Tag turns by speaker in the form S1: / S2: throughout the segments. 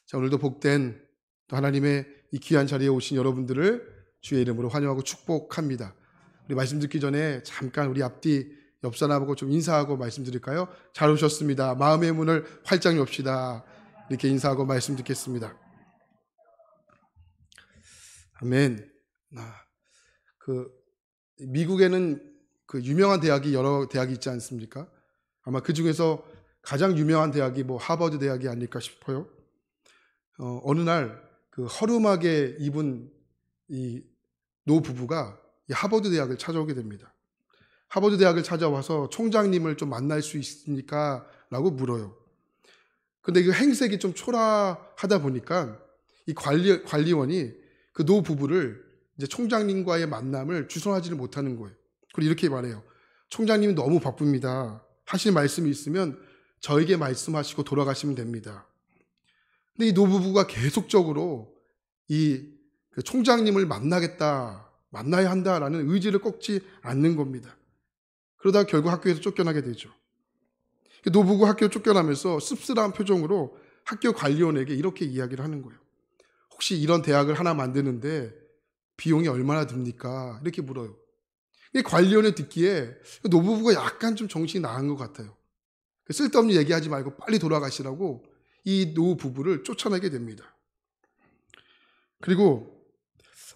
S1: 자, 오늘도 복된 또 하나님의 이 귀한 자리에 오신 여러분들을 주의 이름으로 환영하고 축복합니다. 우리 말씀 듣기 전에 잠깐 우리 앞뒤 옆 사람하고 좀 인사하고 말씀드릴까요? 잘 오셨습니다. 마음의 문을 활짝 엽시다. 이렇게 인사하고 말씀 듣겠습니다. 아멘. 미국에는 유명한 대학이 여러 대학이 있지 않습니까? 아마 그 중에서 가장 유명한 대학이 하버드 대학이 아닐까 싶어요. 어느 날 허름하게 입은 이 노 부부가 이 하버드 대학을 찾아오게 됩니다. 하버드 대학을 찾아와서 총장님을 좀 만날 수 있습니까? 라고 물어요. 근데 그 행색이 좀 초라하다 보니까 이 관리원이 그 노 부부를 이제 총장님과의 만남을 주선하지를 못하는 거예요. 그리고 이렇게 말해요. 총장님이 너무 바쁩니다. 하실 말씀이 있으면 저에게 말씀하시고 돌아가시면 됩니다. 근데 이 노부부가 계속적으로 그 총장님을 만나야 한다라는 의지를 꺾지 않는 겁니다. 그러다 결국 학교에서 쫓겨나게 되죠. 노부부가 학교 쫓겨나면서 씁쓸한 표정으로 학교 관리원에게 이렇게 이야기를 하는 거예요. 혹시 이런 대학을 하나 만드는데 비용이 얼마나 듭니까? 이렇게 물어요. 관리원이 듣기에 노부부가 약간 좀 정신이 나간 것 같아요. 쓸데없는 얘기하지 말고 빨리 돌아가시라고 이 노부부를 쫓아내게 됩니다. 그리고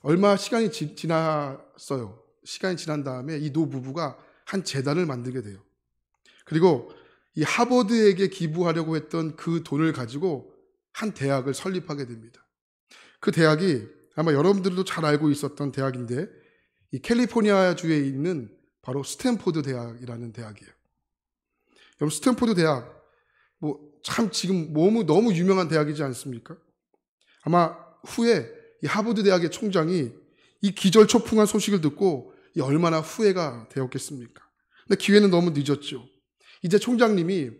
S1: 얼마 시간이 지났어요. 시간이 지난 다음에 이 노부부가 한 재단을 만들게 돼요. 그리고 이 하버드에게 기부하려고 했던 그 돈을 가지고 한 대학을 설립하게 됩니다. 그 대학이 아마 여러분들도 잘 알고 있었던 대학인데 이 캘리포니아주에 있는 바로 스탠포드 대학이라는 대학이에요. 여러분 스탠포드 대학 참 지금 너무 유명한 대학이지 않습니까? 아마 후에 이 하버드 대학의 총장이 이 기절초풍한 소식을 듣고 얼마나 후회가 되었겠습니까? 근데 기회는 너무 늦었죠. 이제 총장님이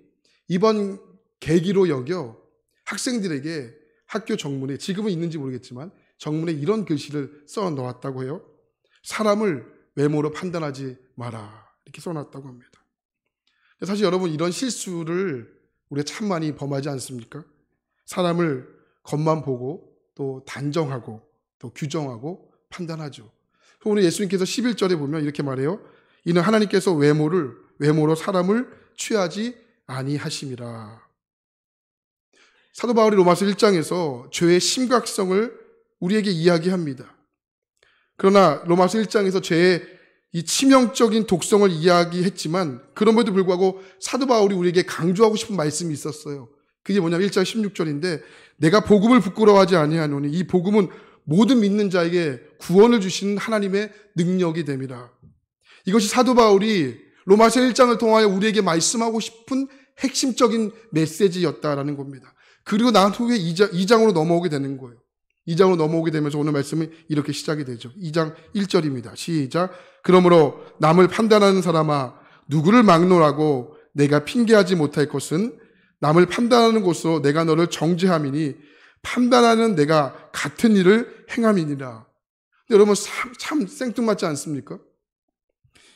S1: 이번 계기로 여겨 학생들에게 학교 정문에, 지금은 있는지 모르겠지만 정문에 이런 글씨를 써 놓았다고 해요. 사람을 외모로 판단하지 마라. 이렇게 써놨다고 합니다. 사실 여러분 이런 실수를 우리가 참 많이 범하지 않습니까? 사람을 겉만 보고 또 단정하고 또 규정하고 판단하죠. 오늘 예수님께서 11절에 보면 이렇게 말해요. 이는 하나님께서 외모로 사람을 취하지 아니하심이라. 사도 바울이 로마서 1장에서 죄의 심각성을 우리에게 이야기합니다. 그러나 로마서 1장에서 죄의 이 치명적인 독성을 이야기했지만 그럼에도 불구하고 사도 바울이 우리에게 강조하고 싶은 말씀이 있었어요. 그게 뭐냐면 1장 16절인데 내가 복음을 부끄러워하지 아니하노니 이 복음은 모든 믿는 자에게 구원을 주시는 하나님의 능력이 됨이라. 이것이 사도 바울이 로마서 1장을 통하여 우리에게 말씀하고 싶은 핵심적인 메시지였다라는 겁니다. 그리고 난 후에 2장으로 넘어오게 되는 거예요. 2장으로 넘어오게 되면서 오늘 말씀이 이렇게 시작이 되죠. 2장 1절입니다. 시작. 그러므로 남을 판단하는 사람아 누구를 막론하고 내가 핑계하지 못할 것은 남을 판단하는 곳으로 내가 너를 정죄함이니 판단하는 내가 같은 일을 행함이니라. 여러분 참 생뚱맞지 않습니까?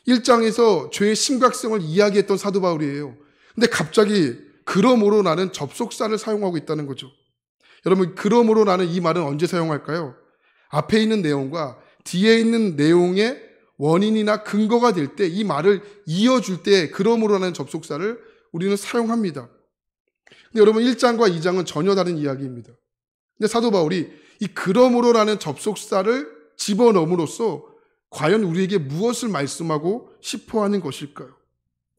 S1: 1장에서 죄의 심각성을 이야기했던 사도 바울이에요. 근데 갑자기 그러므로 나는 접속사를 사용하고 있다는 거죠. 여러분 그러므로 나는 이 말은 언제 사용할까요? 앞에 있는 내용과 뒤에 있는 내용의 원인이나 근거가 될 때 이 말을 이어줄 때 그러므로 나는 접속사를 우리는 사용합니다. 근데 여러분 1장과 2장은 전혀 다른 이야기입니다. 근데 사도 바울이 이 그러므로라는 접속사를 집어넣음으로써 과연 우리에게 무엇을 말씀하고 싶어 하는 것일까요?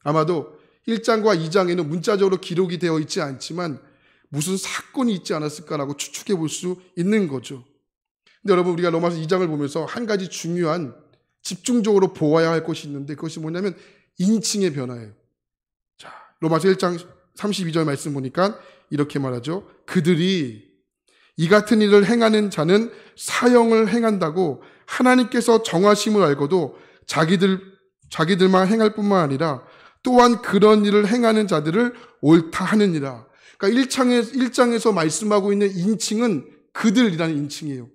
S1: 아마도 1장과 2장에는 문자적으로 기록이 되어 있지 않지만 무슨 사건이 있지 않았을까라고 추측해 볼 수 있는 거죠. 근데 여러분 우리가 로마서 2장을 보면서 한 가지 중요한 집중적으로 보아야 할 것이 있는데 그것이 뭐냐면 인칭의 변화예요. 자, 로마서 1장 32절 말씀 보니까 이렇게 말하죠. 그들이 이 같은 일을 행하는 자는 사형을 행한다고 하나님께서 정하심을 알고도 자기들만 행할 뿐만 아니라 또한 그런 일을 행하는 자들을 옳다 하느니라. 그러니까 1장에서 말씀하고 있는 인칭은 그들이라는 인칭이에요.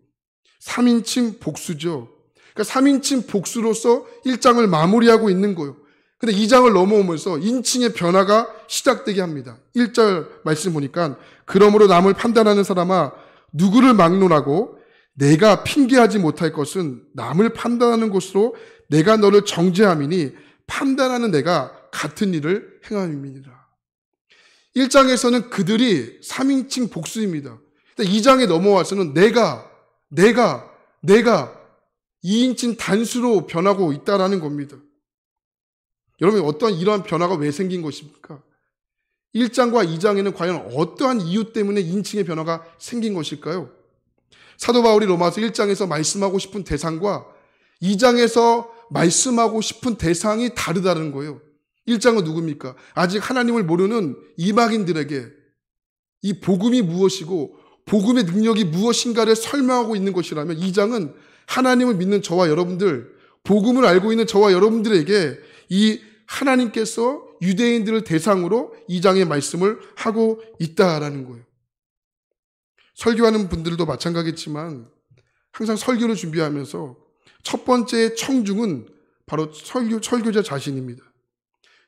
S1: 3인칭 복수죠. 그러니까 3인칭 복수로서 1장을 마무리하고 있는 거예요. 근데 2장을 넘어오면서 인칭의 변화가 시작되게 합니다. 1절 말씀 보니까 그러므로 남을 판단하는 사람아 누구를 막론하고 내가 핑계하지 못할 것은 남을 판단하는 것으로 내가 너를 정죄함이니 판단하는 내가 같은 일을 행함이니라. 1장에서는 그들이 3인칭 복수입니다. 2장에 넘어와서는 내가 2인칭 단수로 변하고 있다라는 겁니다. 여러분 어떠한 이러한 변화가 왜 생긴 것입니까? 1장과 2장에는 과연 어떠한 이유 때문에 인칭의 변화가 생긴 것일까요? 사도 바울이 로마서 1장에서 말씀하고 싶은 대상과 2장에서 말씀하고 싶은 대상이 다르다는 거예요. 1장은 누굽니까? 아직 하나님을 모르는 이방인들에게 이 복음이 무엇이고 복음의 능력이 무엇인가를 설명하고 있는 것이라면 2장은 하나님을 믿는 저와 여러분들, 복음을 알고 있는 저와 여러분들에게 이 하나님께서 유대인들을 대상으로 2장의 말씀을 하고 있다라는 거예요. 설교하는 분들도 마찬가지겠지만 항상 설교를 준비하면서 첫 번째 청중은 바로 설교자 자신입니다.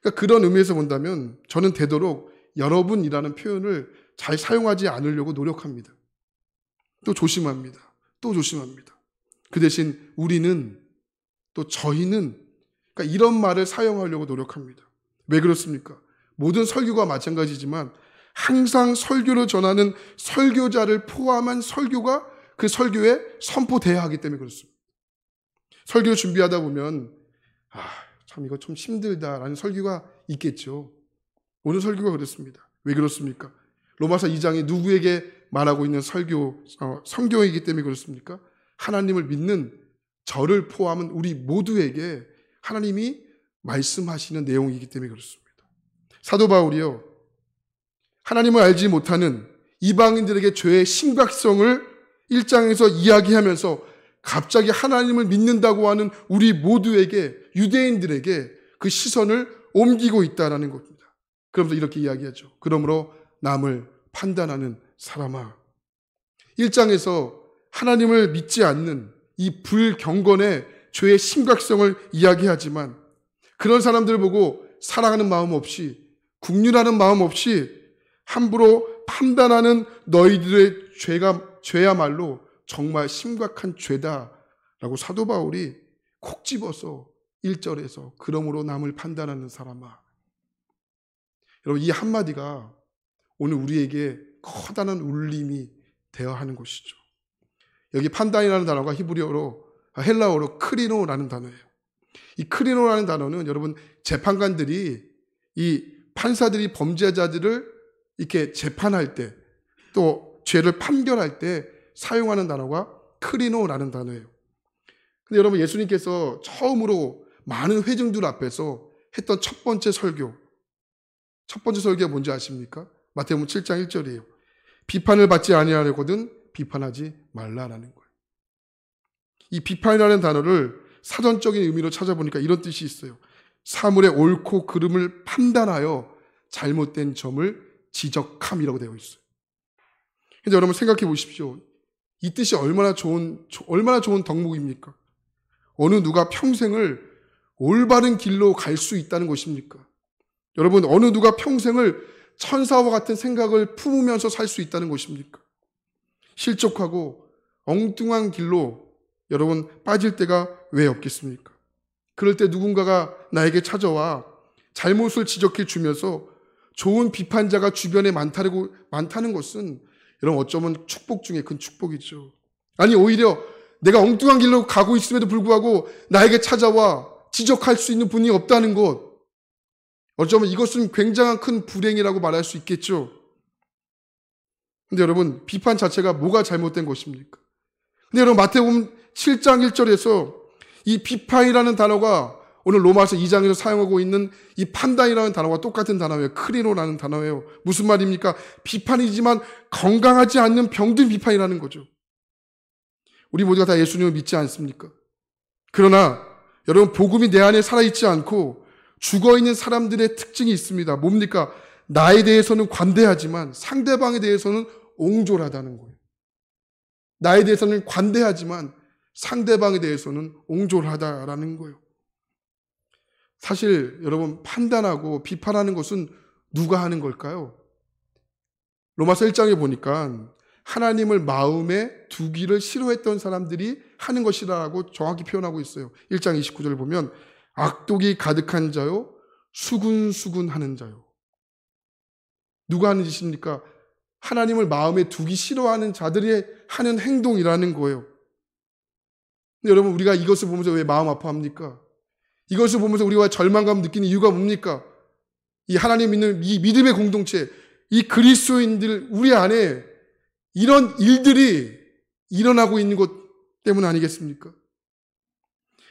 S1: 그러니까 그런 의미에서 본다면 저는 되도록 여러분이라는 표현을 잘 사용하지 않으려고 노력합니다. 또 조심합니다. 그 대신 우리는 또 저희는 그러니까 이런 말을 사용하려고 노력합니다. 왜 그렇습니까? 모든 설교가 마찬가지지만 항상 설교를 전하는 설교자를 포함한 설교가 그 설교에 선포돼야 하기 때문에 그렇습니다. 설교를 준비하다 보면 참 이거 좀 힘들다라는 설교가 있겠죠. 오늘 설교가 그렇습니다. 왜 그렇습니까? 로마서 2장이 누구에게 말하고 있는 성경이기 때문에 그렇습니까? 하나님을 믿는 저를 포함한 우리 모두에게 하나님이 말씀하시는 내용이기 때문에 그렇습니다. 사도 바울이요, 하나님을 알지 못하는 이방인들에게 죄의 심각성을 1장에서 이야기하면서 갑자기 하나님을 믿는다고 하는 우리 모두에게, 유대인들에게 그 시선을 옮기고 있다는 겁니다. 그러면서 이렇게 이야기하죠. 그러므로 남을 판단하는 사람아. 1장에서 하나님을 믿지 않는 이 불경건의 죄의 심각성을 이야기하지만 그런 사람들을 보고 사랑하는 마음 없이, 긍휼하는 마음 없이 함부로 판단하는 너희들의 죄야말로 정말 심각한 죄다라고 사도 바울이 콕 집어서 1절에서 그러므로 남을 판단하는 사람아. 여러분 이 한마디가 오늘 우리에게 커다란 울림이 되어야 하는 것이죠. 여기 판단이라는 단어가 헬라어로 크리노라는 단어예요. 이 크리노라는 단어는 여러분 재판관들이 이 판사들이 범죄자들을 이렇게 재판할 때 또 죄를 판결할 때 사용하는 단어가 크리노라는 단어예요. 근데 여러분 예수님께서 처음으로 많은 회중들 앞에서 했던 첫 번째 설교가 뭔지 아십니까? 마태복음 7장 1절이에요. 비판을 받지 아니하려거든 비판하지 말라라는 거예요. 이 비판이라는 단어를 사전적인 의미로 찾아보니까 이런 뜻이 있어요. 사물의 옳고 그름을 판단하여 잘못된 점을 지적함이라고 되어 있어요. 근데 여러분 생각해 보십시오. 이 뜻이 얼마나 좋은 덕목입니까? 어느 누가 평생을 올바른 길로 갈 수 있다는 것입니까? 여러분 어느 누가 평생을 천사와 같은 생각을 품으면서 살 수 있다는 것입니까? 실족하고 엉뚱한 길로 여러분 빠질 때가 왜 없겠습니까? 그럴 때 누군가가 나에게 찾아와 잘못을 지적해 주면서 좋은 비판자가 주변에 많다는 것은 여러분 어쩌면 축복 중에 큰 축복이죠. 아니 오히려 내가 엉뚱한 길로 가고 있음에도 불구하고 나에게 찾아와 지적할 수 있는 분이 없다는 것, 어쩌면 이것은 굉장한 큰 불행이라고 말할 수 있겠죠. 근데 여러분 비판 자체가 뭐가 잘못된 것입니까? 근데 여러분 마태복음 7장 1절에서 이 비판이라는 단어가 오늘 로마서 2장에서 사용하고 있는 이 판단이라는 단어와 똑같은 단어예요. 크리노라는 단어예요. 무슨 말입니까? 비판이지만 건강하지 않는 병든 비판이라는 거죠. 우리 모두가 다 예수님을 믿지 않습니까? 그러나 여러분 복음이 내 안에 살아있지 않고 죽어있는 사람들의 특징이 있습니다. 뭡니까? 나에 대해서는 관대하지만 상대방에 대해서는 옹졸하다는 거예요. 나에 대해서는 관대하지만 상대방에 대해서는 옹졸하다라는 거예요. 사실 여러분, 판단하고 비판하는 것은 누가 하는 걸까요? 로마서 1장에 보니까 하나님을 마음에 두기를 싫어했던 사람들이 하는 것이라고 정확히 표현하고 있어요. 1장 29절을 보면 악독이 가득한 자요, 수군수군 하는 자요. 누가 하는 짓입니까? 하나님을 마음에 두기 싫어하는 자들이 하는 행동이라는 거예요. 근데 여러분, 우리가 이것을 보면서 왜 마음 아파합니까? 이것을 보면서 우리가 절망감 느끼는 이유가 뭡니까? 이 하나님 믿는 이 믿음의 공동체, 이 그리스도인들 우리 안에 이런 일들이 일어나고 있는 것 때문 아니겠습니까?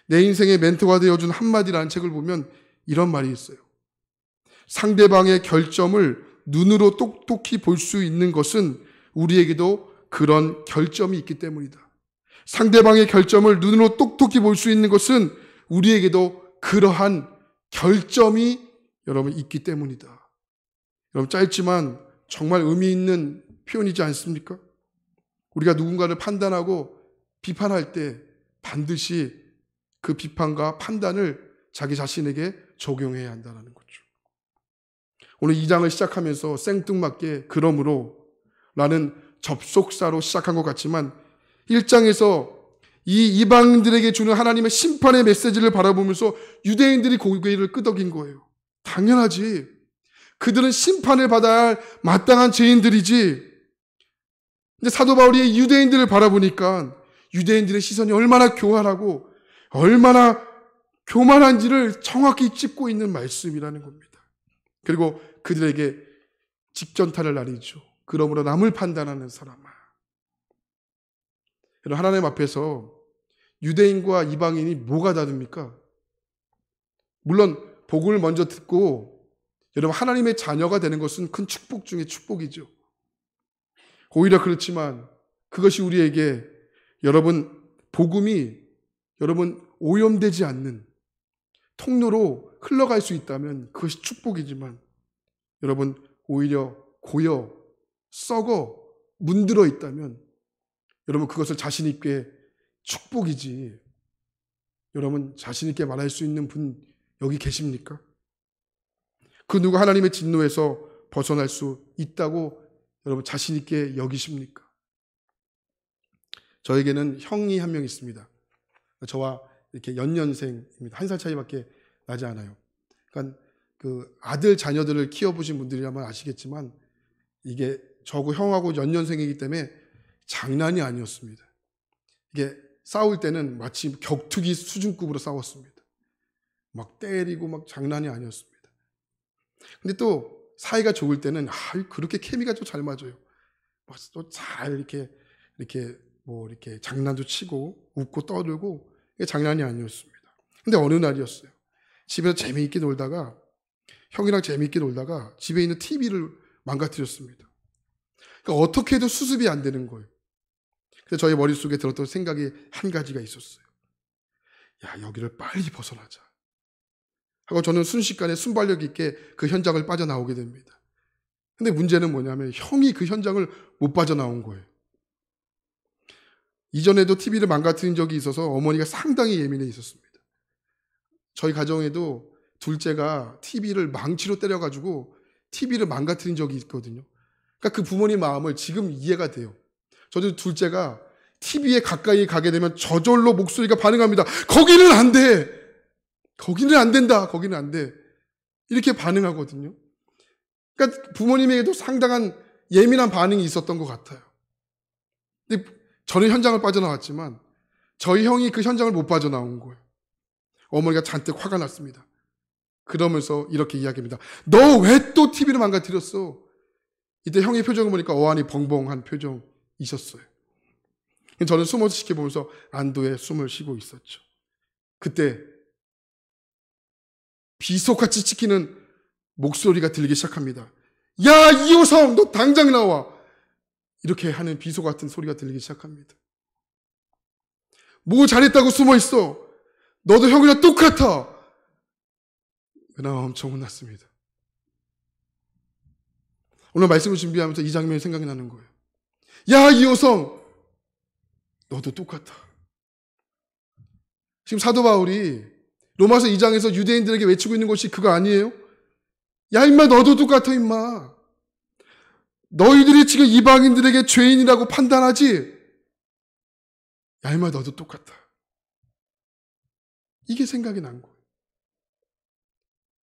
S1: 내 인생의 멘토가 되어준 한마디라는 책을 보면 이런 말이 있어요. 상대방의 결점을 눈으로 똑똑히 볼 수 있는 것은 우리에게도 그런 결점이 있기 때문이다. 상대방의 결점을 눈으로 똑똑히 볼 수 있는 것은 우리에게도 그러한 결점이 여러분 있기 때문이다. 여러분, 짧지만 정말 의미 있는 표현이지 않습니까? 우리가 누군가를 판단하고 비판할 때 반드시 그 비판과 판단을 자기 자신에게 적용해야 한다는 거죠. 오늘 2장을 시작하면서 생뚱맞게 그러므로 라는 접속사로 시작한 것 같지만 1장에서 이 이방인들에게 주는 하나님의 심판의 메시지를 바라보면서 유대인들이 고개를 끄덕인 거예요. 당연하지. 그들은 심판을 받아야 할 마땅한 죄인들이지. 근데 사도 바울이 유대인들을 바라보니까 유대인들의 시선이 얼마나 교활하고 얼마나 교만한지를 정확히 짚고 있는 말씀이라는 겁니다. 그리고 그들에게 직전탄을 날리죠. 그러므로 남을 판단하는 사람아. 여러분, 하나님 앞에서 유대인과 이방인이 뭐가 다릅니까? 물론 복음을 먼저 듣고 여러분, 하나님의 자녀가 되는 것은 큰 축복 중에 축복이죠. 오히려 그렇지만 그것이 우리에게 여러분, 복음이 여러분 오염되지 않는 통로로 흘러갈 수 있다면 그것이 축복이지만 여러분, 오히려 고여 썩어 문들어 있다면 여러분, 그것을 자신 있게 축복이지. 여러분, 자신 있게 말할 수 있는 분 여기 계십니까? 그 누가 하나님의 진노에서 벗어날 수 있다고 여러분 자신 있게 여기십니까? 저에게는 형이 한 명 있습니다. 저와 이렇게 연년생입니다. 1살 차이밖에 나지 않아요. 그러니까 그 아들 자녀들을 키워보신 분들이라면 아시겠지만 이게 저하고 형하고 연년생이기 때문에 장난이 아니었습니다. 이게 싸울 때는 마치 격투기 수준급으로 싸웠습니다. 막 때리고 막 장난이 아니었습니다. 근데 또 사이가 좋을 때는 그렇게 케미가 좀 잘 맞아요. 또 잘 이렇게 뭐 이렇게 장난도 치고 웃고 떠들고 이게 장난이 아니었습니다. 근데 어느 날이었어요. 집에서 재미있게 놀다가 형이랑 재미있게 놀다가 집에 있는 TV를 망가뜨렸습니다. 그러니까 어떻게 해도 수습이 안 되는 거예요. 그래서 저희 머릿속에 들었던 생각이 한 가지가 있었어요. 야, 여기를 빨리 벗어나자 하고 저는 순식간에 순발력 있게 그 현장을 빠져나오게 됩니다. 근데 문제는 뭐냐면 형이 그 현장을 못 빠져나온 거예요. 이전에도 TV를 망가뜨린 적이 있어서 어머니가 상당히 예민해 있었습니다. 저희 가정에도 둘째가 TV를 망치로 때려가지고 TV를 망가뜨린 적이 있거든요. 그러니까 그 부모님 마음을 지금 이해가 돼요. 저도 둘째가 TV에 가까이 가게 되면 저절로 목소리가 반응합니다. 거기는 안 돼. 거기는 안 된다. 거기는 안 돼. 이렇게 반응하거든요. 그러니까 부모님에게도 상당한 예민한 반응이 있었던 것 같아요. 근데 저는 현장을 빠져나왔지만 저희 형이 그 현장을 못 빠져나온 거예요. 어머니가 잔뜩 화가 났습니다. 그러면서 이렇게 이야기합니다. 너 왜 또 TV를 망가뜨렸어? 이때 형의 표정을 보니까 어안이 벙벙한 표정이셨어요. 저는 숨어서 지켜보면서 안도의 숨을 쉬고 있었죠. 그때 비속같이 찍히는 목소리가 들리기 시작합니다. 야, 이호성, 너 당장 나와! 이렇게 하는 비소 같은 소리가 들리기 시작합니다. 뭐 잘했다고 숨어 있어? 너도 형이랑 똑같아! 그나마 엄청 혼났습니다. 오늘 말씀을 준비하면서 이 장면이 생각이 나는 거예요. 야, 이호성! 너도 똑같아. 지금 사도 바울이 로마서 2장에서 유대인들에게 외치고 있는 것이 그거 아니에요? 야 임마 너도 똑같아 임마. 너희들이 지금 이방인들에게 죄인이라고 판단하지? 야 임마 너도 똑같아. 이게 생각이 난 거예요.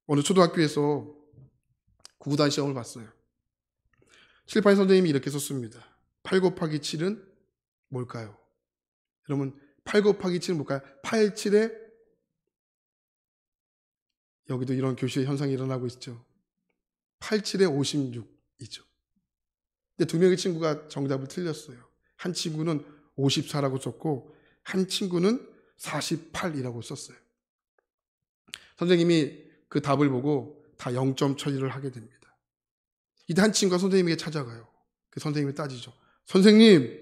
S1: 어느 초등학교에서 구구단 시험을 봤어요. 칠판 선생님이 이렇게 썼습니다. 8 곱하기 7은 뭘까요? 여러분 8 곱하기 7은 뭘까요? 8, 7에 여기도 이런 교시의 현상이 일어나고 있죠. 8, 7에 56이죠. 근데 두 명의 친구가 정답을 틀렸어요. 한 친구는 54라고 썼고 한 친구는 48이라고 썼어요. 선생님이 그 답을 보고 다 0점 처리를 하게 됩니다. 이때 한 친구가 선생님에게 찾아가요. 그 선생님이 따지죠. 선생님,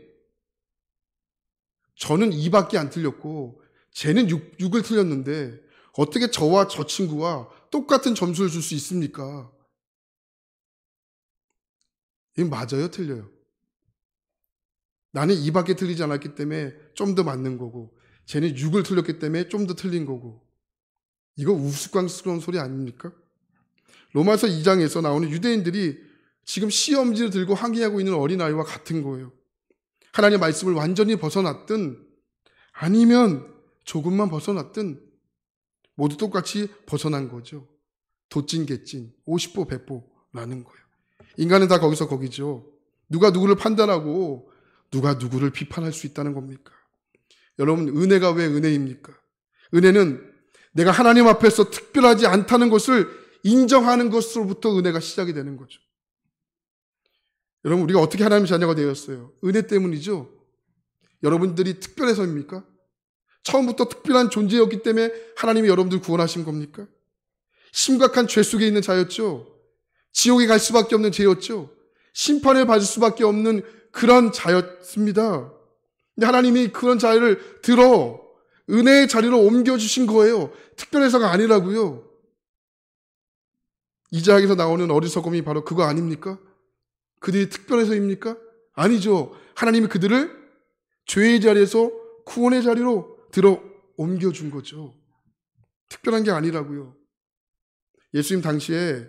S1: 저는 2밖에 안 틀렸고 쟤는 6을 틀렸는데 어떻게 저와 저 친구와 똑같은 점수를 줄 수 있습니까? 이건 맞아요? 틀려요? 나는 2밖에 틀리지 않았기 때문에 좀 더 맞는 거고 쟤는 6을 틀렸기 때문에 좀 더 틀린 거고 이거 우스꽝스러운 소리 아닙니까? 로마서 2장에서 나오는 유대인들이 지금 시험지를 들고 항의하고 있는 어린아이와 같은 거예요. 하나님의 말씀을 완전히 벗어났든 아니면 조금만 벗어났든 모두 똑같이 벗어난 거죠. 도찐 개찐 50보 100보라는 거예요. 인간은 다 거기서 거기죠. 누가 누구를 판단하고 누가 누구를 비판할 수 있다는 겁니까? 여러분 은혜가 왜 은혜입니까? 은혜는 내가 하나님 앞에서 특별하지 않다는 것을 인정하는 것으로부터 은혜가 시작이 되는 거죠. 여러분 우리가 어떻게 하나님의 자녀가 되었어요? 은혜 때문이죠. 여러분들이 특별해서입니까? 처음부터 특별한 존재였기 때문에 하나님이 여러분들 구원하신 겁니까? 심각한 죄 속에 있는 자였죠. 지옥에 갈 수밖에 없는 죄였죠. 심판을 받을 수밖에 없는 그런 자였습니다. 근데 하나님이 그런 자를 들어 은혜의 자리로 옮겨주신 거예요. 특별해서가 아니라고요. 이자야에서 나오는 어리석음이 바로 그거 아닙니까? 그들이 특별해서입니까? 아니죠. 하나님이 그들을 죄의 자리에서 구원의 자리로 들어 옮겨준 거죠. 특별한 게 아니라고요. 예수님 당시에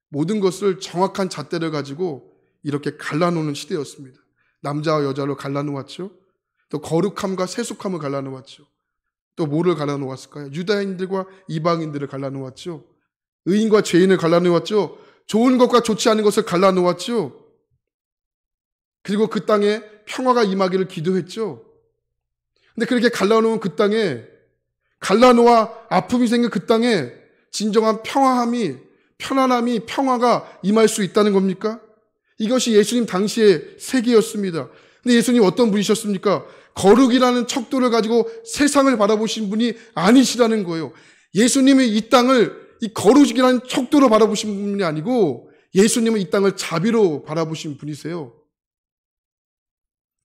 S1: 모든 것을 정확한 잣대를 가지고 이렇게 갈라놓는 시대였습니다. 남자와 여자로 갈라놓았죠. 또 거룩함과 세속함을 갈라놓았죠. 또 뭐를 갈라놓았을까요? 유다인들과 이방인들을 갈라놓았죠. 의인과 죄인을 갈라놓았죠. 좋은 것과 좋지 않은 것을 갈라놓았죠. 그리고 그 땅에 평화가 임하기를 기도했죠. 근데 그렇게 갈라놓은 그 땅에 갈라놓아 아픔이 생긴 그 땅에 진정한 평화함이 편안함이 평화가 임할 수 있다는 겁니까? 이것이 예수님 당시의 세계였습니다. 근데 예수님 어떤 분이셨습니까? 거룩이라는 척도를 가지고 세상을 바라보신 분이 아니시라는 거예요. 예수님이 이 땅을 이 거룩이라는 척도로 바라보신 분이 아니고 예수님은 이 땅을 자비로 바라보신 분이세요.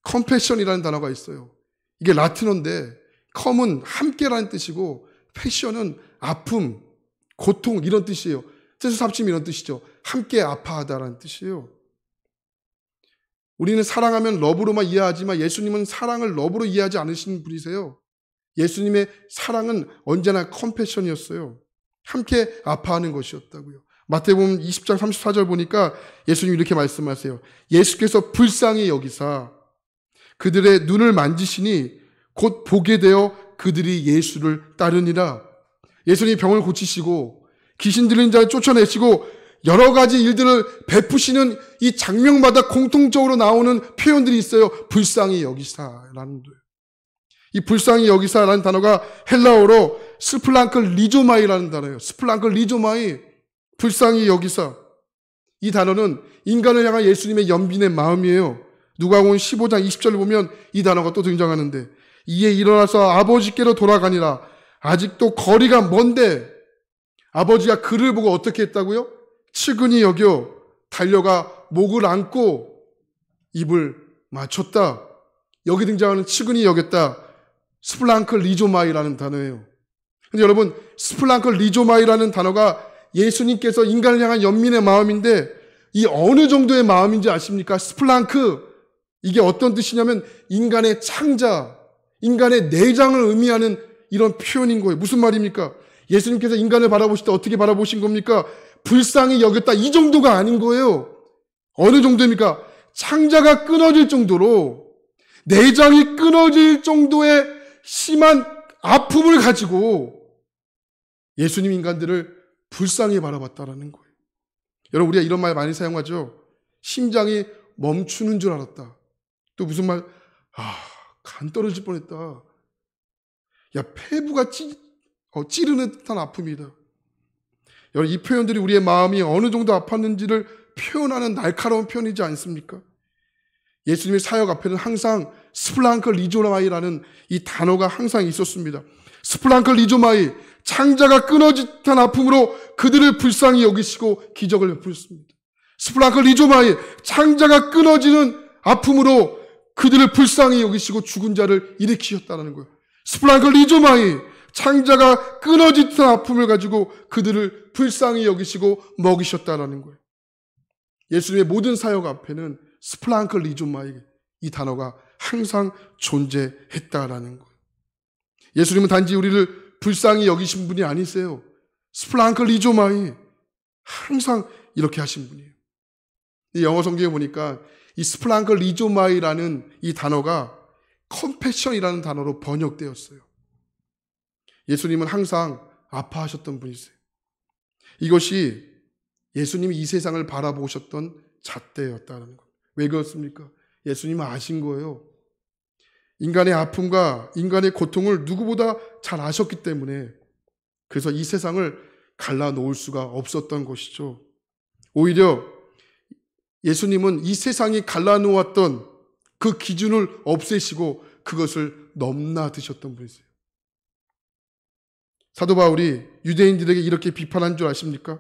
S1: 컴패션이라는 단어가 있어요. 이게 라틴어인데 컴은 함께라는 뜻이고 패션은 아픔, 고통 이런 뜻이에요. 뜻을 합치면 이런 뜻이죠. 함께 아파하다라는 뜻이에요. 우리는 사랑하면 러브로만 이해하지만 예수님은 사랑을 러브로 이해하지 않으시는 분이세요. 예수님의 사랑은 언제나 컴패션이었어요. 함께 아파하는 것이었다고요. 마태복음 20장 34절 보니까 예수님이 이렇게 말씀하세요. 예수께서 불쌍히 여기사 그들의 눈을 만지시니 곧 보게 되어 그들이 예수를 따르니라. 예수님이 병을 고치시고 귀신 들린 자를 쫓아내시고 여러 가지 일들을 베푸시는 이 장면마다 공통적으로 나오는 표현들이 있어요. 불쌍히 여기사라는 거예요. 이 불쌍히 여기사라는 단어가 헬라어로 스플랑크 리조마이라는 단어예요. 스플랑크 리조마이, 불쌍히 여기사. 이 단어는 인간을 향한 예수님의 연민의 마음이에요. 누가복음 15장 20절을 보면 이 단어가 또 등장하는데 이에 일어나서 아버지께로 돌아가니라. 아직도 거리가 먼데 아버지가 그를 보고 어떻게 했다고요? 측은히 여겨 달려가 목을 안고 입을 맞췄다. 여기 등장하는 측은히 여겼다. 스플랑크 리조마이라는 단어예요. 근데 여러분 스플랑크 리조마이라는 단어가 예수님께서 인간을 향한 연민의 마음인데 이 어느 정도의 마음인지 아십니까? 스플랑크 이게 어떤 뜻이냐면 인간의 창자, 인간의 내장을 의미하는 이런 표현인 거예요. 무슨 말입니까? 예수님께서 인간을 바라보실 때 어떻게 바라보신 겁니까? 불쌍히 여겼다. 이 정도가 아닌 거예요. 어느 정도입니까? 창자가 끊어질 정도로, 내장이 끊어질 정도의 심한 아픔을 가지고 예수님 인간들을 불쌍히 바라봤다라는 거예요. 여러분, 우리가 이런 말 많이 사용하죠. 심장이 멈추는 줄 알았다. 또 무슨 말? 간 떨어질 뻔했다. 폐부가 찌르는 듯한 아픔이다. 여러분, 이 표현들이 우리의 마음이 어느 정도 아팠는지를 표현하는 날카로운 표현이지 않습니까? 예수님의 사역 앞에는 항상 스플랑크 리조마이라는 이 단어가 항상 있었습니다. 스플랑크 리조마이, 창자가 끊어진 듯한 아픔으로 그들을 불쌍히 여기시고 기적을 베푸셨습니다. 스플랑크 리조마이, 창자가 끊어지는 아픔으로 그들을 불쌍히 여기시고 죽은 자를 일으키셨다는 거예요. 스플랑크 리조마이, 창자가 끊어진 듯한 아픔을 가지고 그들을 불쌍히 여기시고 먹이셨다는 거예요. 예수님의 모든 사역 앞에는 스플랑크 리조마이, 이 단어가 항상 존재했다라는 거예요. 예수님은 단지 우리를 불쌍히 여기신 분이 아니세요. 스플랑크 리조마이, 항상 이렇게 하신 분이에요. 이 영어 성경에 보니까 이 스플랑크 리조마이라는 이 단어가 컴패션이라는 단어로 번역되었어요. 예수님은 항상 아파하셨던 분이세요. 이것이 예수님이 이 세상을 바라보셨던 잣대였다는 것. 왜 그렇습니까? 예수님은 아신 거예요. 인간의 아픔과 인간의 고통을 누구보다 잘 아셨기 때문에, 그래서 이 세상을 갈라놓을 수가 없었던 것이죠. 오히려 예수님은 이 세상이 갈라놓았던 그 기준을 없애시고 그것을 넘나드셨던 분이세요. 사도 바울이 유대인들에게 이렇게 비판한 줄 아십니까?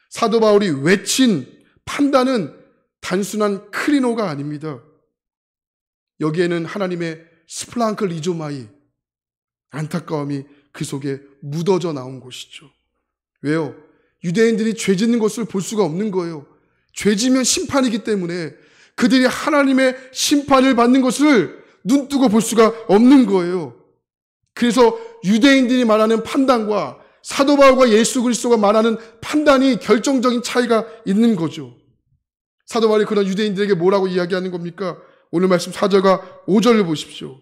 S1: 사도 바울이 외친 판단은 단순한 크리노가 아닙니다. 여기에는 하나님의 스플랑크 리조마이, 안타까움이 그 속에 묻어져 나온 것이죠. 왜요? 유대인들이 죄 짓는 것을 볼 수가 없는 거예요. 죄 지면 심판이기 때문에 그들이 하나님의 심판을 받는 것을 눈뜨고 볼 수가 없는 거예요. 그래서 유대인들이 말하는 판단과 사도 바울과 예수 그리스도가 말하는 판단이 결정적인 차이가 있는 거죠. 사도 바울이 그런 유대인들에게 뭐라고 이야기하는 겁니까? 오늘 말씀 4절과 5절을 보십시오.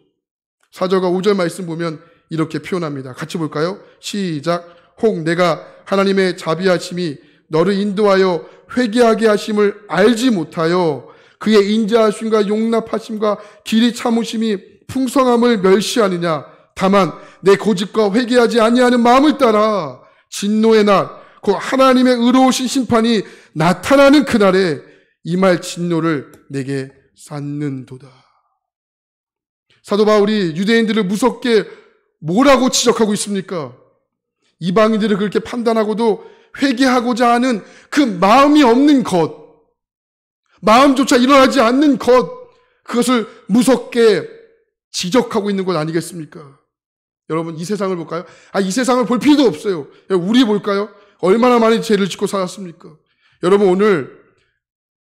S1: 4절과 5절 말씀 보면 이렇게 표현합니다. 같이 볼까요? 시작. 혹 내가 하나님의 자비하심이 너를 인도하여 회개하게 하심을 알지 못하여 그의 인자하심과 용납하심과 길이 참으심이 풍성함을 멸시하느냐. 다만 내 고집과 회개하지 아니하는 마음을 따라 진노의 날, 곧 하나님의 의로우신 심판이 나타나는 그날에 이 말 진노를 내게 쌓는도다. 사도 바울이 유대인들을 무섭게 뭐라고 지적하고 있습니까? 이방인들을 그렇게 판단하고도 회개하고자 하는 그 마음이 없는 것, 마음조차 일어나지 않는 것, 그것을 무섭게 지적하고 있는 것 아니겠습니까? 여러분, 이 세상을 볼까요? 이 세상을 볼 필요도 없어요. 우리 볼까요? 얼마나 많이 죄를 짓고 살았습니까? 여러분, 오늘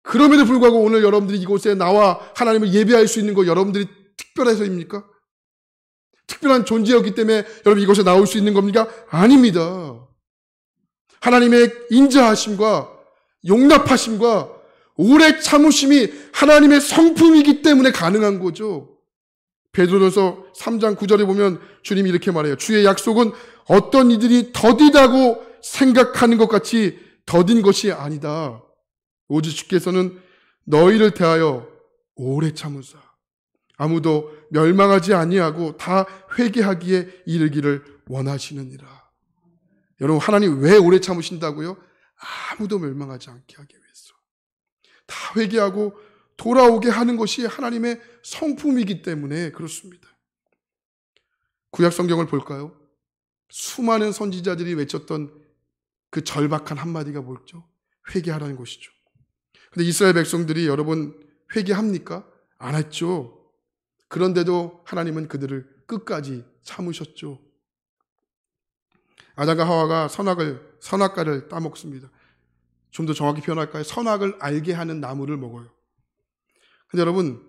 S1: 그럼에도 불구하고 오늘 여러분들이 이곳에 나와 하나님을 예배할 수 있는 거 여러분들이 특별해서입니까? 특별한 존재였기 때문에 여러분 이곳에 나올 수 있는 겁니까? 아닙니다. 하나님의 인자하심과 용납하심과 오래 참으심이 하나님의 성품이기 때문에 가능한 거죠. 베드로전서 3장 9절에 보면 주님이 이렇게 말해요. 주의 약속은 어떤 이들이 더디다고 생각하는 것 같이 더딘 것이 아니다. 오직 주께서는 너희를 대하여 오래 참으사 아무도 멸망하지 아니하고 다 회개하기에 이르기를 원하시느니라. 여러분, 하나님 왜 오래 참으신다고요? 아무도 멸망하지 않게 하기 위해서. 다 회개하고 돌아오게 하는 것이 하나님의 성품이기 때문에 그렇습니다. 구약 성경을 볼까요? 수많은 선지자들이 외쳤던 그 절박한 한마디가 뭐였죠? 회개하라는 것이죠. 근데 이스라엘 백성들이 여러분 회개합니까? 안 했죠. 그런데도 하나님은 그들을 끝까지 참으셨죠. 아담과 하와가 선악과를 따먹습니다. 좀 더 정확히 표현할까요? 선악을 알게 하는 나무를 먹어요. 근데 여러분,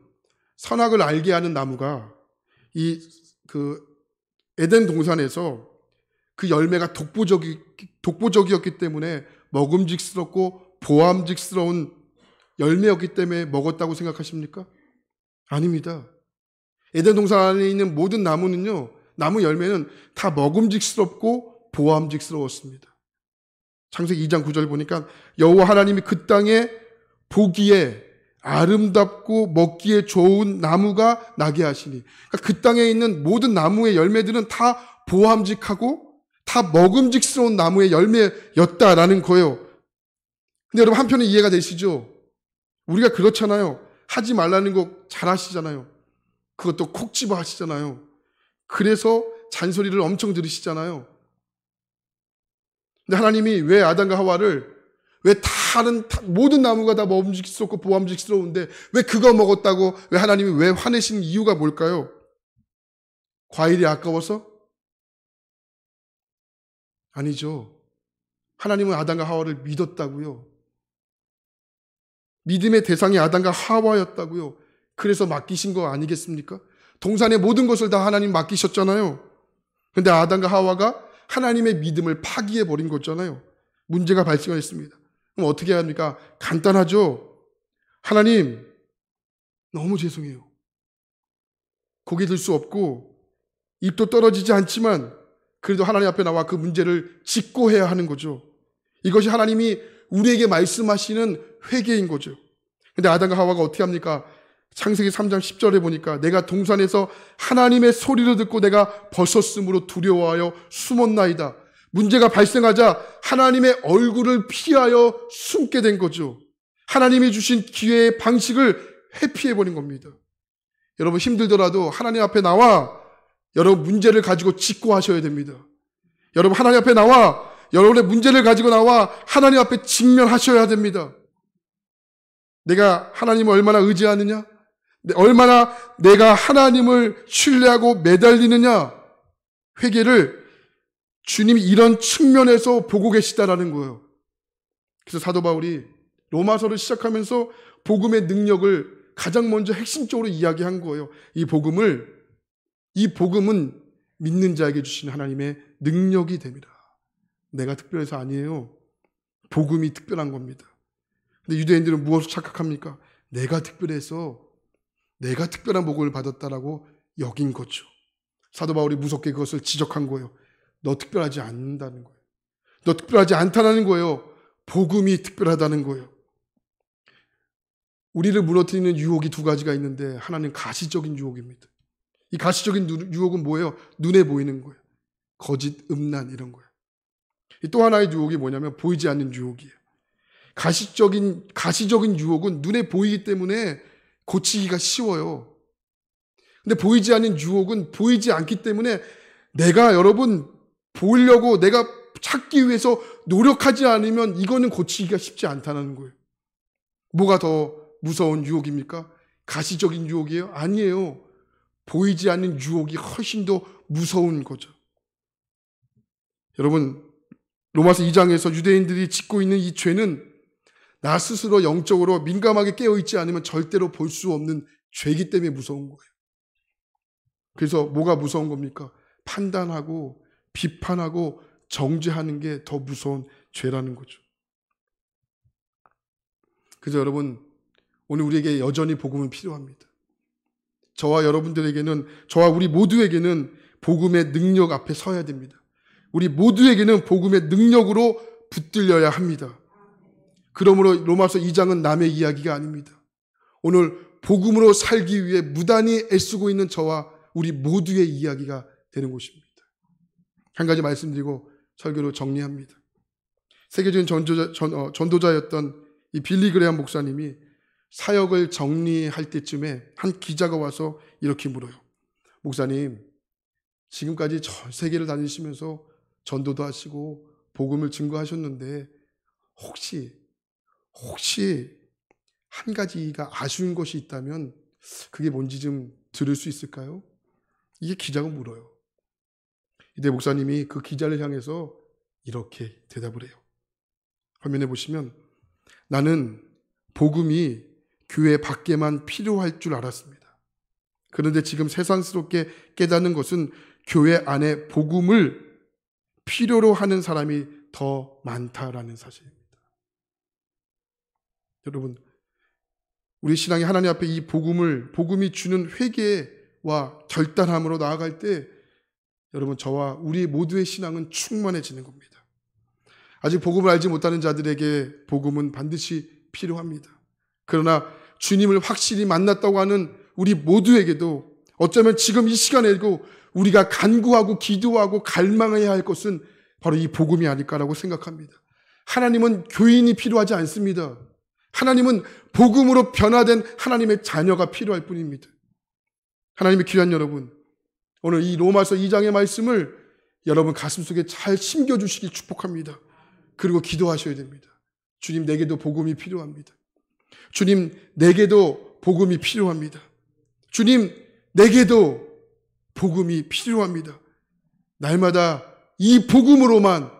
S1: 선악을 알게 하는 나무가 에덴 동산에서 그 열매가 독보적이었기 때문에 먹음직스럽고 보암직스러운 열매였기 때문에 먹었다고 생각하십니까? 아닙니다. 에덴 동산 안에 있는 모든 나무는요, 나무 열매는 다 먹음직스럽고 보암직스러웠습니다. 창세기 2장 9절 보니까 여호와 하나님이 그 땅에 보기에 아름답고 먹기에 좋은 나무가 나게 하시니, 그러니까 그 땅에 있는 모든 나무의 열매들은 다 보암직하고 다 먹음직스러운 나무의 열매였다라는 거예요. 근데 여러분 한편은 이해가 되시죠? 우리가 그렇잖아요. 하지 말라는 거 잘 하시잖아요. 그것도 콕 집어 하시잖아요. 그래서 잔소리를 엄청 들으시잖아요. 근데 하나님이 왜 아담과 하와를 왜 모든 나무가 다 먹음직스럽고 보암직스러운데 왜 그거 먹었다고 왜 하나님이 왜 화내시는 이유가 뭘까요? 과일이 아까워서? 아니죠. 하나님은 아담과 하와를 믿었다고요. 믿음의 대상이 아담과 하와였다고요. 그래서 맡기신 거 아니겠습니까? 동산의 모든 것을 다 하나님 맡기셨잖아요. 근데 아담과 하와가 하나님의 믿음을 파기해버린 거잖아요. 문제가 발생했습니다. 그럼 어떻게 해야 합니까? 간단하죠. 하나님, 너무 죄송해요. 고개 들 수 없고 입도 떨어지지 않지만 그래도 하나님 앞에 나와 그 문제를 짚고 해야 하는 거죠. 이것이 하나님이 우리에게 말씀하시는 회개인 거죠. 근데 아담과 하와가 어떻게 합니까? 창세기 3장 10절에 보니까 내가 동산에서 하나님의 소리를 듣고 내가 벗었으므로 두려워하여 숨었나이다. 문제가 발생하자 하나님의 얼굴을 피하여 숨게 된 거죠. 하나님이 주신 기회의 방식을 회피해버린 겁니다. 여러분 힘들더라도 하나님 앞에 나와 여러분 문제를 가지고 짚고 하셔야 됩니다. 여러분 하나님 앞에 나와 여러분의 문제를 가지고 나와 하나님 앞에 직면하셔야 됩니다. 내가 하나님을 얼마나 의지하느냐? 얼마나 내가 하나님을 신뢰하고 매달리느냐? 회개를 주님이 이런 측면에서 보고 계시다라는 거예요. 그래서 사도 바울이 로마서를 시작하면서 복음의 능력을 가장 먼저 핵심적으로 이야기한 거예요. 이 복음은 믿는 자에게 주신 하나님의 능력이 됩니다. 내가 특별해서 아니에요. 복음이 특별한 겁니다. 근데 유대인들은 무엇을 착각합니까? 내가 특별해서 내가 특별한 복음을 받았다라고 여긴 거죠. 사도 바울이 무섭게 그것을 지적한 거예요. 너 특별하지 않는다는 거예요. 너 특별하지 않다는 거예요. 복음이 특별하다는 거예요. 우리를 무너뜨리는 유혹이 두 가지가 있는데 하나는 가시적인 유혹입니다. 이 가시적인 유혹은 뭐예요? 눈에 보이는 거예요. 거짓, 음란 이런 거예요. 또 하나의 유혹이 뭐냐면 보이지 않는 유혹이에요. 가시적인 유혹은 눈에 보이기 때문에 고치기가 쉬워요. 근데 보이지 않는 유혹은 보이지 않기 때문에 내가 여러분 보이려고 내가 찾기 위해서 노력하지 않으면 이거는 고치기가 쉽지 않다는 거예요. 뭐가 더 무서운 유혹입니까? 가시적인 유혹이에요? 아니에요. 보이지 않는 유혹이 훨씬 더 무서운 거죠. 여러분 로마서 2장에서 유대인들이 짓고 있는 이 죄는 나 스스로 영적으로 민감하게 깨어있지 않으면 절대로 볼 수 없는 죄이기 때문에 무서운 거예요. 그래서 뭐가 무서운 겁니까? 판단하고 비판하고 정죄하는 게 더 무서운 죄라는 거죠. 그래서 여러분 오늘 우리에게 여전히 복음은 필요합니다. 저와 여러분들에게는 저와 우리 모두에게는 복음의 능력 앞에 서야 됩니다. 우리 모두에게는 복음의 능력으로 붙들려야 합니다. 그러므로 로마서 2장은 남의 이야기가 아닙니다. 오늘 복음으로 살기 위해 무단히 애쓰고 있는 저와 우리 모두의 이야기가 되는 곳입니다. 한 가지 말씀드리고 설교로 정리합니다. 세계적인 전도자였던 이 빌리 그레함 목사님이 사역을 정리할 때쯤에 한 기자가 와서 이렇게 물어요. 목사님, 지금까지 전 세계를 다니시면서 전도도 하시고 복음을 증거하셨는데 혹시 한 가지가 아쉬운 것이 있다면 그게 뭔지 좀 들을 수 있을까요? 이게 기자가 물어요. 이때 목사님이 그 기자를 향해서 이렇게 대답을 해요. 화면에 보시면 나는 복음이 교회 밖에만 필요할 줄 알았습니다. 그런데 지금 세상스럽게 깨닫는 것은 교회 안에 복음을 필요로 하는 사람이 더 많다라는 사실입니다. 여러분, 우리 신앙이 하나님 앞에 이 복음이 주는 회개와 결단함으로 나아갈 때 여러분, 저와 우리 모두의 신앙은 충만해지는 겁니다. 아직 복음을 알지 못하는 자들에게 복음은 반드시 필요합니다. 그러나 주님을 확실히 만났다고 하는 우리 모두에게도 어쩌면 지금 이 시간에도 우리가 간구하고 기도하고 갈망해야 할 것은 바로 이 복음이 아닐까라고 생각합니다. 하나님은 교인이 필요하지 않습니다. 하나님은 복음으로 변화된 하나님의 자녀가 필요할 뿐입니다. 하나님의 귀한 여러분, 오늘 이 로마서 2장의 말씀을 여러분 가슴속에 잘 심겨주시길 축복합니다. 그리고 기도하셔야 됩니다. 주님, 내게도 복음이 필요합니다. 주님, 내게도 복음이 필요합니다. 주님, 내게도 복음이 필요합니다. 날마다 이 복음으로만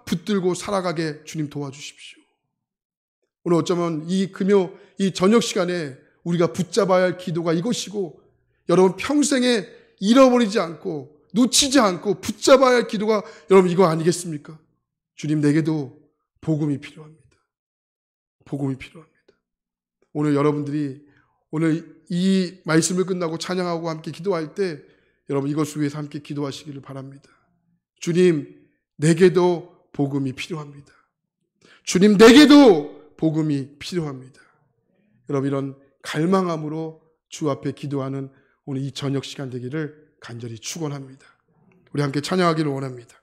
S1: 붙들고 살아가게 주님 도와주십시오. 오늘 어쩌면 이 금요, 이 저녁 시간에 우리가 붙잡아야 할 기도가 이것이고, 여러분 평생에 잃어버리지 않고 놓치지 않고 붙잡아야 할 기도가 여러분 이거 아니겠습니까? 주님, 내게도 복음이 필요합니다. 복음이 필요합니다. 오늘 여러분들이 오늘 이 말씀을 끝나고 찬양하고 함께 기도할 때 여러분 이것을 위해서 함께 기도하시기를 바랍니다. 주님, 내게도 복음이 필요합니다. 주님, 내게도 복음이 필요합니다. 여러분, 이런 갈망함으로 주 앞에 기도하는 오늘 이 저녁 시간 되기를 간절히 축원합니다. 우리 함께 찬양하기를 원합니다.